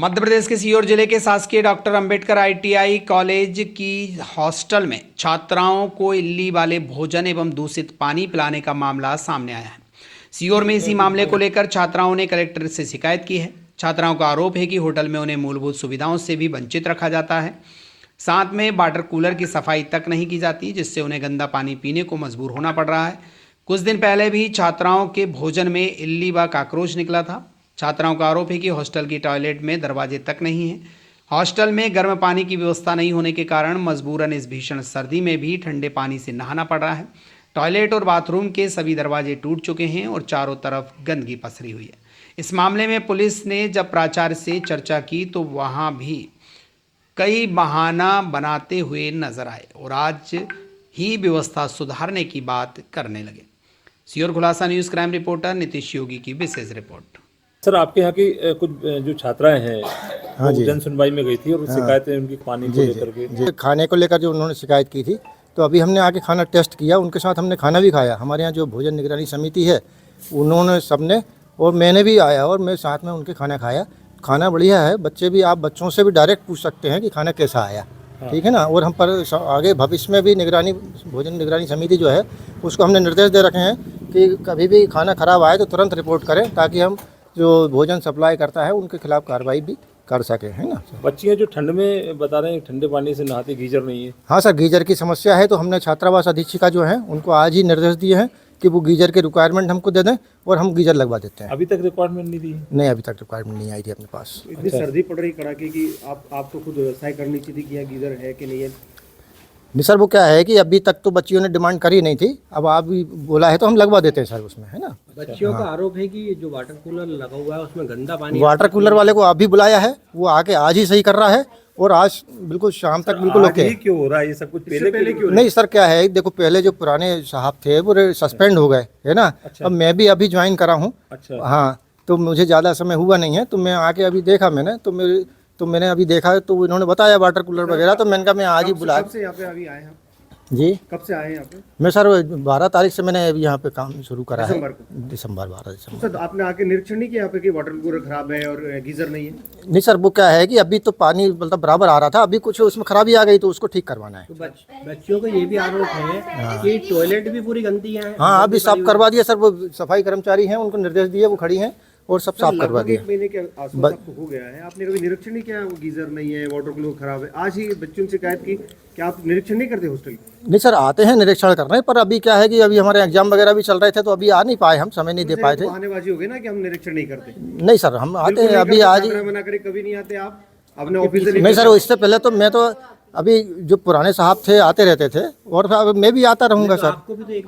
मध्य प्रदेश के सीहोर जिले के शासकीय डॉक्टर अंबेडकर आईटीआई कॉलेज की हॉस्टल में छात्राओं को इल्ली वाले भोजन एवं दूषित पानी पिलाने का मामला सामने आया है। सीहोर में इसी मामले को लेकर छात्राओं ने कलेक्टर से शिकायत की है। छात्राओं का आरोप है कि होटल में उन्हें मूलभूत सुविधाओं से भी वंचित रखा जाता है, साथ में वाटर कूलर की सफाई तक नहीं की जाती, जिससे उन्हें गंदा पानी पीने को मजबूर होना पड़ रहा है। कुछ दिन पहले भी छात्राओं के भोजन में इल्ली व काकरोच निकला था। छात्राओं का आरोप है कि हॉस्टल की टॉयलेट में दरवाजे तक नहीं हैं। हॉस्टल में गर्म पानी की व्यवस्था नहीं होने के कारण मजबूरन इस भीषण सर्दी में भी ठंडे पानी से नहाना पड़ रहा है। टॉयलेट और बाथरूम के सभी दरवाजे टूट चुके हैं और चारों तरफ गंदगी पसरी हुई है। इस मामले में पुलिस ने जब प्राचार्य से चर्चा की तो वहां भी कई बहाना बनाते हुए नजर आए और आज ही व्यवस्था सुधारने की बात करने लगे। सीहोर खुलासा न्यूज़ क्राइम रिपोर्टर नीतीश योगी की विशेष रिपोर्ट। सर, आपके यहाँ की कुछ जो छात्राएं हैं हाँ जी, जन सुनवाई में गई थी और शिकायतें उनकी पानी को लेकर के जी खाने को लेकर जो उन्होंने शिकायत की थी, तो अभी हमने आके खाना टेस्ट किया, उनके साथ हमने खाना भी खाया। हमारे यहाँ जो भोजन निगरानी समिति है उन्होंने सबने और मैंने भी आया और मैं साथ में उनके खाना खाया। खाना बढ़िया है। बच्चे भी, आप बच्चों से भी डायरेक्ट पूछ सकते हैं कि खाना कैसा आया, ठीक है ना। और हम पर आगे भविष्य में भी निगरानी भोजन निगरानी समिति जो है उसको हमने निर्देश दे रखे हैं कि कभी भी खाना खराब आए तो तुरंत रिपोर्ट करें, ताकि हम जो भोजन सप्लाई करता है उनके खिलाफ कार्रवाई भी कर सके, है ना। बच्चियां जो ठंड में बता रहे हैं ठंडे पानी से नहाती, गीजर नहीं है। हाँ सर, गीजर की समस्या है, तो हमने छात्रावास अधीक्षिका जो है उनको आज ही निर्देश दिए हैं कि वो गीजर के रिक्वायरमेंट हमको दे दें और हम गीजर लगवा देते हैं। अभी तक रिक्वायरमेंट नहीं दी? नहीं, अभी तक रिक्वायरमेंट नहीं आई थी अपने पास। इतनी सर्दी पड़ रही कड़ाके की, आपको खुद व्यवसाय करनी चाहिए कि यहाँ गीजर है कि नहीं है? नहीं सर, वो क्या है कि अभी तक तो बच्चियों ने डिमांड करी नहीं थी, अब आप भी बोला है तो हम लगवा देते हैं सर उसमें, है ना। बच्चियों का आरोप है कि जो वाटर कूलर लगा हुआ है उसमें गंदा पानी। वाटर कूलर वाले को आप भी बुलाया है, वो आके आज ही सही कर रहा है और आज बिल्कुल शाम तक बिल्कुल ओके। क्यों हो रहा है ये सब कुछ? पहले क्यों नहीं सर, क्या है, देखो पहले जो पुराने साहब थे वो सस्पेंड हो गए, है ना। अब मैं भी अभी ज्वाइन करा हूँ। अच्छा। हाँ, तो मुझे ज़्यादा समय हुआ नहीं है, तो मैं आके अभी देखा मैंने, तो मैंने अभी देखा तो इन्होंने बताया वाटर कूलर वगैरह, तो मैंने कहा मैं आज ही बुलाया। कब से यहाँ पे अभी आए हैं? जी, कब से आए हैं यहाँ पे? मैं सर 12 तारीख से मैंने अभी यहाँ पे काम शुरू करा है। दिसंबर 12 दिसंबर। सर, आपने आके निरीक्षण नहीं किया यहाँ पे कि वाटर कूलर खराब है और गीजर नहीं है? नहीं सर, वो क्या है कि अभी तो पानी मतलब बराबर आ रहा था, अभी कुछ उसमें खराबी आ गई तो उसको ठीक करवाना है। तो बच्चियों का ये भी आरोप है कि टॉयलेट भी पूरी गंदी है। हाँ, अभी साफ करवा दिया सर, वो सफाई कर्मचारी हैं, उनको निर्देश दिए, वो खड़ी हैं और सब साफ करवा दिया। 1 महीने के आसपास आपको हो गया है, आपने कभी निरीक्षण नहीं किया? वो गीजर नहीं है, वाटर कूलर खराब है, आज ही बच्चों से शिकायत की, क्या आप निरीक्षण नहीं करते हॉस्टल? नहीं सर, आते हैं निरीक्षण करने, पर अभी क्या है कि अभी हमारे एग्जाम वगैरह भी चल रहे थे तो अभी आ नहीं पाए, हम समय नहीं दे पाए थे। बहानेबाजी हो गई ना कि हम निरीक्षण नहीं करते। नहीं सर, हम आते हैं अभी आज ही। मना करे, कभी नहीं आते आप अपने ऑफिस? नहीं सर, इससे पहले तो मैं तो अभी जो पुराने साहब थे आते रहते थे और अब मैं भी आता रहूँगा सर।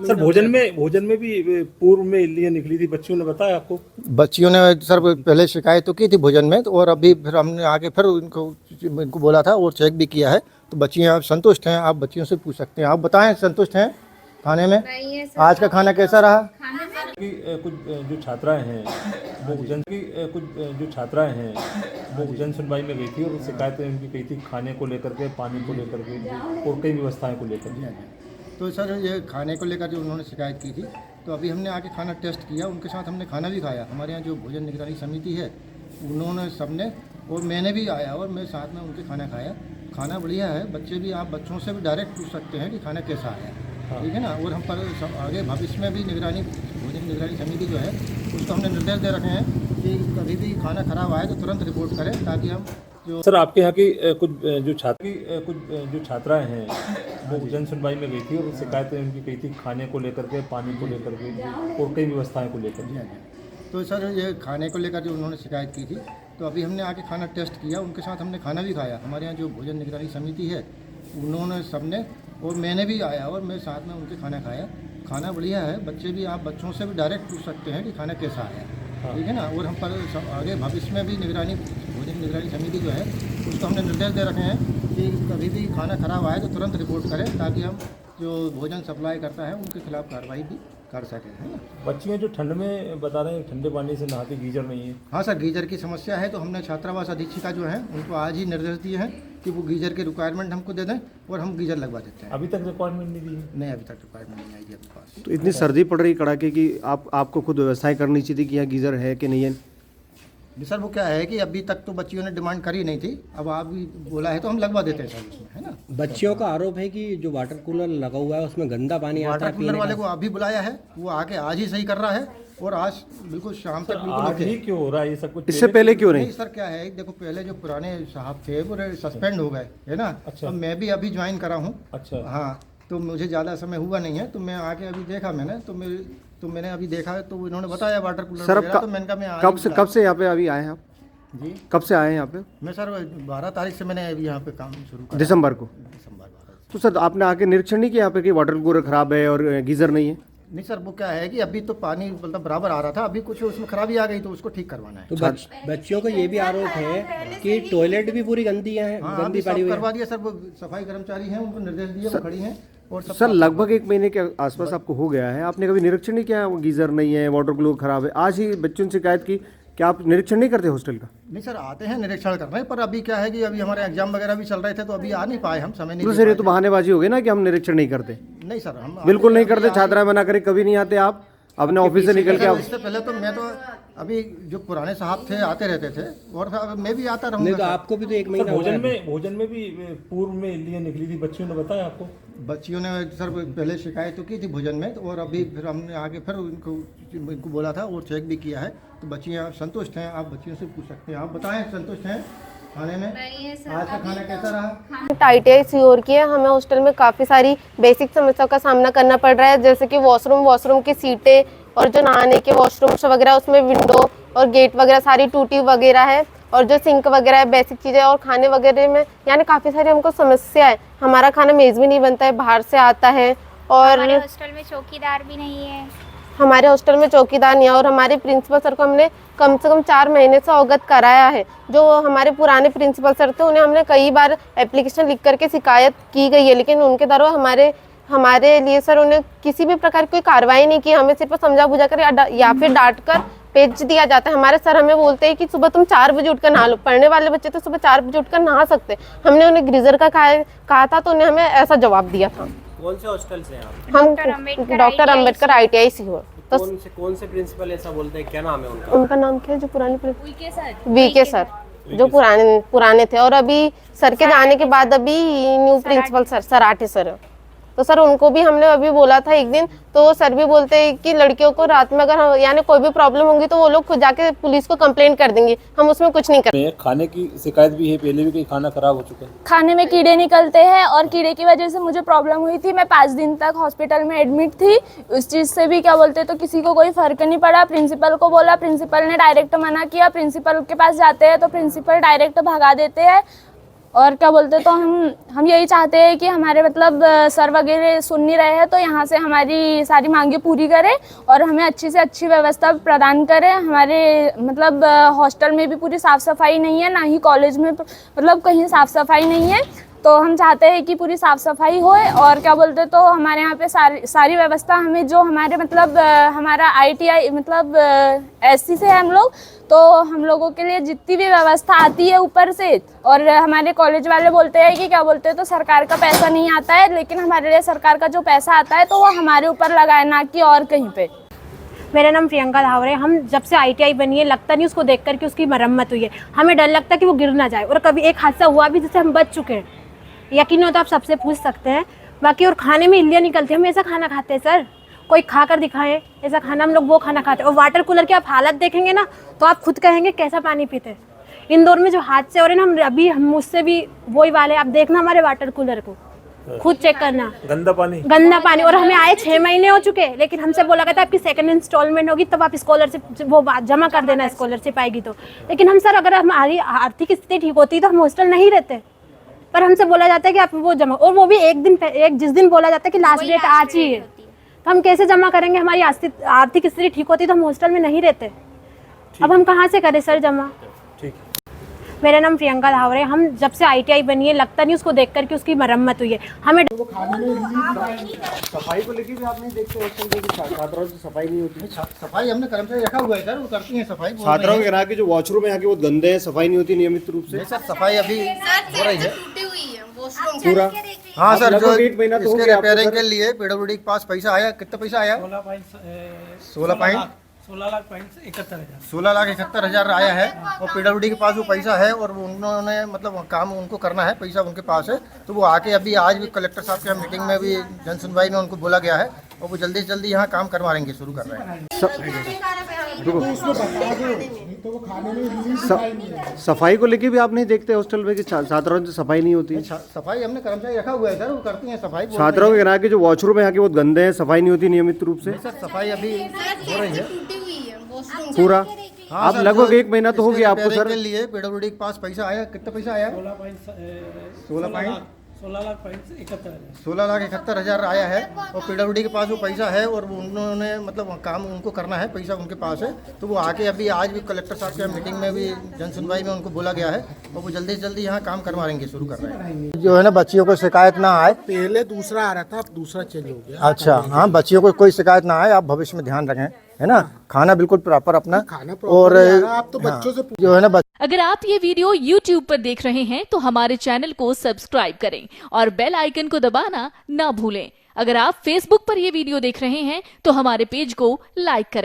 सर, भोजन में भी पूर्व में इल्लियाँ निकली थी, बच्चियों ने बताया आपको? बच्चियों ने सर पहले शिकायत तो की थी भोजन में, तो और अभी फिर हमने आके फिर इनको बोला था और चेक भी किया है, तो बच्चियाँ संतुष्ट हैं। आप बच्चियों से पूछ सकते हैं, आप बताएं संतुष्ट हैं खाने में? आज का खाना कैसा रहा? कुछ जो छात्राएं हैं वो जन सुनवाई में गई थी और शिकायतें उनकी कही थी खाने को लेकर के, पानी को लेकर के और कई व्यवस्थाएं को लेकर के। तो सर, ये खाने को लेकर जो उन्होंने शिकायत की थी, तो अभी हमने आके खाना टेस्ट किया, उनके साथ हमने खाना भी खाया। हमारे यहाँ जो भोजन निगरानी समिति है उन्होंने सबने और मैंने भी आया और मैं साथ में उनके खाना खाया। खाना बढ़िया है। बच्चे भी, आप बच्चों से भी डायरेक्ट पूछ सकते हैं कि खाना कैसा आया, ठीक है ना। और हम पर आगे भविष्य में भी भोजन निगरानी समिति जो है उसको हमने निर्देश दे रखे हैं कि कभी भी खाना खराब आए तो तुरंत रिपोर्ट करें, ताकि हम जो। सर, आपके यहाँ की कुछ जो छात्राएं हैं वो जन सुनवाई में गई थी और शिकायतें उनकी कही थी खाने को लेकर के, पानी को लेकर के और कई व्यवस्थाएं को लेकर के। तो सर, ये खाने को लेकर जो उन्होंने शिकायत की थी, तो अभी हमने आके खाना टेस्ट किया, उनके साथ हमने खाना भी खाया। हमारे यहाँ जो भोजन निगरानी समिति है उन्होंने सबने और मैंने भी आया और मैं साथ में उनके खाना खाया। खाना बढ़िया है। बच्चे भी, आप बच्चों से भी डायरेक्ट पूछ सकते हैं कि खाना कैसा आया, ठीक है ना। और हम पर आगे भविष्य में भी भोजन निगरानी समिति जो है उसको हमने निर्देश दे रखे हैं कि कभी भी खाना खराब आए तो तुरंत रिपोर्ट करें, ताकि हम जो भोजन सप्लाई करता है उनके खिलाफ कार्रवाई भी कर सकें, है ना। बच्चियां जो ठंड में बता रहे हैं ठंडे पानी से नहाती, गीजर नहीं है। हाँ सर, गीजर की समस्या है, तो हमने छात्रावास अधीक्षिका जो है उनको आज ही निर्देश दिए हैं कि वो गीजर के रिक्वायरमेंट हमको दे दें और हम गीजर लगवा देते हैं। अभी तक रिक्वायरमेंट नहीं दी? नहीं, अभी तक रिक्वायरमेंट नहीं आई थी अपने पास। तो इतनी सर्दी पड़ रही कड़ाके की, आपको खुद व्यवसाय करनी चाहिए कि यहाँ गीजर है कि नहीं है? जी सर, वो क्या है कि अभी तक तो बच्चियों ने डिमांड करी नहीं थी, अब आप भी बोला है तो हम लगवा देते हैं सर उसमें, है ना। बच्चियों का आरोप है कि जो वाटर कूलर लगा हुआ है उसमें गंदा पानी आता वाटर है कूलर पीने वाले का। को अभी बुलाया है, वो आके आज ही सही कर रहा है और आज बिल्कुल शाम तक बिल्कुल आज ओके। ही क्यों हो रहा है ये सब कुछ? इससे पहले क्यों नहीं नहीं? सर, क्या है देखो, पहले जो पुराने साहब थे वो सस्पेंड हो गए, है ना। अच्छा। तो मैं भी अभी ज्वाइन करा हूँ। अच्छा। हाँ, तो मुझे ज़्यादा समय हुआ नहीं है, तो मैं आके अभी देखा मैंने, तो मैंने अभी देखा तो इन्होंने बताया वाटर कूलर सर, अब वगैरह, तो मैंने कहा मैं आज कब ही से बुला- यहाँ पे अभी आए हैं आप? जी, कब से आए हैं यहाँ पे? मैं सर 12 तारीख से मैंने अभी यहाँ पे काम शुरू करा। दिसंबर को। दिसंबर 12। तो सर आपने आके निरीक्षण नहीं किया यहाँ पे कि वाटर कूलर खराब है और गीजर नहीं है? नहीं सर, वो क्या है कि अभी तो पानी मतलब बराबर आ रहा था, अभी कुछ उसमें खराबी आ गई तो उसको ठीक करवाना है। तो बच्चियों का ये भी आरोप है कि टॉयलेट भी पूरी गंदी है, हाँ, गंदी अभी पड़ी सब हुई है। करवा दिया सर, वो सफाई कर्मचारी हैं, उनको निर्देश दिए, वो खड़ी हैं और सब सर लगभग 1 महीने के आसपास आपको हो गया है, आपने कभी निरीक्षण नहीं किया? वो गीजर नहीं है, वाटर कूलर खराब है, आज ही बच्चों ने शिकायत की। क्या आप निरीक्षण नहीं करते हॉस्टल का? नहीं सर, आते हैं निरीक्षण करने, पर अभी क्या है कि अभी हमारे एग्जाम वगैरह भी चल रहे थे तो अभी आ नहीं पाए, हम समय नहीं तो दे सर ये पाए तो थे। बहानेबाजी हो गई ना कि हम निरीक्षण नहीं करते। नहीं सर, हम बिल्कुल नहीं अभी करते, आए- छात्राएं मना करें, कभी नहीं आते आप अपने ऑफिस से निकल के आप। इससे पहले तो मैं तो अभी जो पुराने साहब थे आते रहते थे और मैं भी आता नहीं रहूँगा तो सर। आपको भी तो 1 सर, महीना हो गया। भोजन में भी पूर्व में इल्लियाँ निकली थी, बच्चियों ने बताया आपको? बच्चियों ने सर पहले शिकायत तो की थी भोजन में, और अभी फिर हमने आगे फिर इनको बोला था और चेक भी किया है, तो बच्चियाँ संतुष्ट हैं। आप बच्चियों से पूछ सकते हैं, आप बताएं संतुष्ट हैं खाने में? आज का खाना कैसा रहा? ITI सीहोर की है। हमें हॉस्टल में काफ़ी सारी बेसिक समस्याओं का सामना करना पड़ रहा है, जैसे कि वॉशरूम की सीटें और जो नहाने के वॉशरूम्स वगैरह, उसमें विंडो और गेट वगैरह सारी टूटी वगैरह है, और जो सिंक वगैरह है, बेसिक चीज़ें, और खाने वगैरह में यानी काफ़ी सारी हमको समस्या है। हमारा खाना मेज़ भी नहीं बनता है, बाहर से आता है, और हमारे हॉस्टल में चौकीदार भी नहीं है। हमारे हॉस्टल में चौकीदार नहीं है, और हमारे प्रिंसिपल सर को हमने कम से कम 4 महीने से अवगत कराया है। जो हमारे पुराने प्रिंसिपल सर थे उन्हें हमने कई बार एप्लीकेशन लिख करके शिकायत की गई है, लेकिन उनके द्वारा हमारे लिए सर उन्हें किसी भी प्रकार की कोई कार्रवाई नहीं की। हमें सिर्फ समझा बुझा कर या फिर डांट कर भेज दिया जाता है। हमारे सर हमें बोलते हैं कि सुबह तुम 4 बजे उठकर नहा लो। पढ़ने वाले बच्चे तो सुबह 4 बजे उठकर नहा सकते। हमने उन्हें ग्रीजर का कहा था तो उन्हें हमें ऐसा जवाब दिया था। कौन से हॉस्टल से हैं आप? हम doctor doctor Ambedkar ITI Sehore. तो कौन से प्रिंसिपल ऐसा बोलते हैं, क्या नाम है उनका? उनका नाम क्या है जो पुराने VK सर जो पुराने थे, और अभी सर के जाने के बाद अभी new principal sir Sarathe sir, तो सर उनको भी हमने अभी बोला था एक दिन, तो वो सर भी बोलते हैं कि लड़कियों को रात में अगर यानी कोई भी प्रॉब्लम होगी तो वो लोग खुद जाके पुलिस को कंप्लेन कर देंगे, हम उसमें कुछ नहीं कर। खाने की शिकायत भी है पहले भी कि खाना खराब हो चुका है। खाने में कीड़े निकलते हैं, और कीड़े की वजह से मुझे प्रॉब्लम हुई थी। मैं 5 दिन तक हॉस्पिटल में एडमिट थी। उस चीज़ से भी क्या बोलते तो किसी को कोई फ़र्क नहीं पड़ा। प्रिंसिपल को बोला, प्रिंसिपल ने डायरेक्ट मना किया। प्रिंसिपल के पास जाते हैं तो प्रिंसिपल डायरेक्ट भगा देते हैं। और क्या बोलते तो हम यही चाहते हैं कि हमारे मतलब सर वगैरह सुन नहीं रहे हैं तो यहाँ से हमारी सारी मांगे पूरी करें और हमें अच्छी से अच्छी व्यवस्था प्रदान करें। हमारे मतलब हॉस्टल में भी पूरी साफ़ सफाई नहीं है, ना ही कॉलेज में मतलब कहीं साफ़ सफाई नहीं है। तो हम चाहते हैं कि पूरी साफ़ सफाई होए, और क्या बोलते तो हमारे यहाँ पे सारी व्यवस्था हमें जो हमारे मतलब हमारा ITI मतलब SC से है हम लोग, तो हम लोगों के लिए जितनी भी व्यवस्था आती है ऊपर से, और हमारे कॉलेज वाले बोलते हैं कि क्या बोलते हैं तो सरकार का पैसा नहीं आता है, लेकिन हमारे लिए सरकार का जो पैसा आता है तो वो हमारे ऊपर लगा है, ना कि और कहीं पे। मेरा नाम प्रियंका धावरे। हम जब से ITI बनी है लगता नहीं उसको देख कर कि उसकी मरम्मत हुई है। हमें डर लगता है कि वो गिर ना जाए, और कभी एक हादसा हुआ भी जिससे हम बच चुके हैं। यकीन हो तो आप सबसे पूछ सकते हैं। बाकी और खाने में इल्लियाँ निकलती है, हम ऐसा खाना खाते हैं सर, कोई खा कर दिखाए ऐसा खाना, हम लोग वो खाना खाते हैं। और वाटर कूलर की आप हालत देखेंगे ना तो आप खुद कहेंगे कैसा पानी पीते हैं। इंदौर में जो हादसे हो रहे हैं ना, हम मुझसे भी वही वाले, आप देखना हमारे वाटर कूलर को खुद चेक करना, गंदा पानी। और हमें आए 6 महीने हो चुके, लेकिन हमसे बोला गया था आपकी 2nd इंस्टॉलमेंट होगी तब आप स्कॉलरशिप वो जमा कर देना, स्कॉलरशिप आएगी तो। लेकिन हम सर अगर हमारी आर्थिक स्थिति ठीक होती तो हम हॉस्टल नहीं रहते, पर हमसे बोला जाता है कि आप वो जमा, और वो भी जिस दिन बोला जाता है कि लास्ट डेट आज ही है, तो हम कैसे जमा करेंगे? हमारी आर्थिक स्थिति ठीक होती तो हम हॉस्टल में नहीं रहते। अब हम कहाँ से करें सर जमा? मेरा नाम प्रियंका धावरे। हम जब से ITI बनी है लगता नहीं उसको देख कर कि उसकी मरम्मत हुई है। हमें सफाई को लेकर भी आप नहीं देखते हॉस्टल की छात्राओं की सफाई नहीं होती है। सफाई हमने कर्मचारी रखा हुआ है सर, वो करती हैं सफाई। छात्राओं के यहाँ के जो वॉशरूम है यहाँ के वो गंदे हैं, सफाई नहीं होती नियमित रूप से। सर सफाई अभी हो रही है पूरा। हाँ सर, जो 1 महीना तो हो इसके गया आपको रिपेयरिंग सर। के लिए PWD के पास पैसा आया, कितना पैसा आया? 16 16,71,000 आया है और PWD के पास वो पैसा है और उन्होंने मतलब काम उनको करना है, पैसा उनके पास है। तो वो आके अभी आज भी कलेक्टर साहब के मीटिंग में भी जन सुनवाई में उनको बोला गया है और वो जल्दी से जल्दी यहाँ काम करवाएंगे, शुरू कर रहे हैं। सफाई को लेके भी आप नहीं देखते हॉस्टल में कि छात्राओं से सफाई नहीं होती है? सफाई हमने कर्मचारी रखा हुआ है सर, वो करती हैं सफाई। छात्राओं के कहना है कि जो वॉशरूम है यहाँ के बहुत गंदे हैं, सफाई नहीं होती नियमित रूप से। सर सफाई अभी हो रही है पूरा आप सर, लगभग जो 1 महीना तो हो गया आपको सर। के लिए PWD के पास पैसा आया, कितना पैसा आया? 16,71,000 आया है और PWD के पास वो पैसा है और उन्होंने मतलब काम उनको करना है, पैसा उनके पास है। तो वो आके अभी आज भी कलेक्टर साहब के मीटिंग में भी जन सुनवाई में उनको बोला गया है और वो जल्दी से जल्दी यहाँ काम करवाएंगे, शुरू कर रहे हैं। जो है ना बच्चियों को शिकायत ना आए, पहले दूसरा आ रहा था, अब दूसरा चेंज हो गया। अच्छा हाँ, बच्चियों को कोई शिकायत ना आए, आप भविष्य में ध्यान रखें, है ना। खाना बिल्कुल प्रॉपर अपना और आप तो बच्चों से जो है ना अगर आप ये वीडियो YouTube पर देख रहे हैं तो हमारे चैनल को सब्सक्राइब करें और बेल आइकन को दबाना ना भूलें। अगर आप Facebook पर ये वीडियो देख रहे हैं तो हमारे पेज को लाइक करें।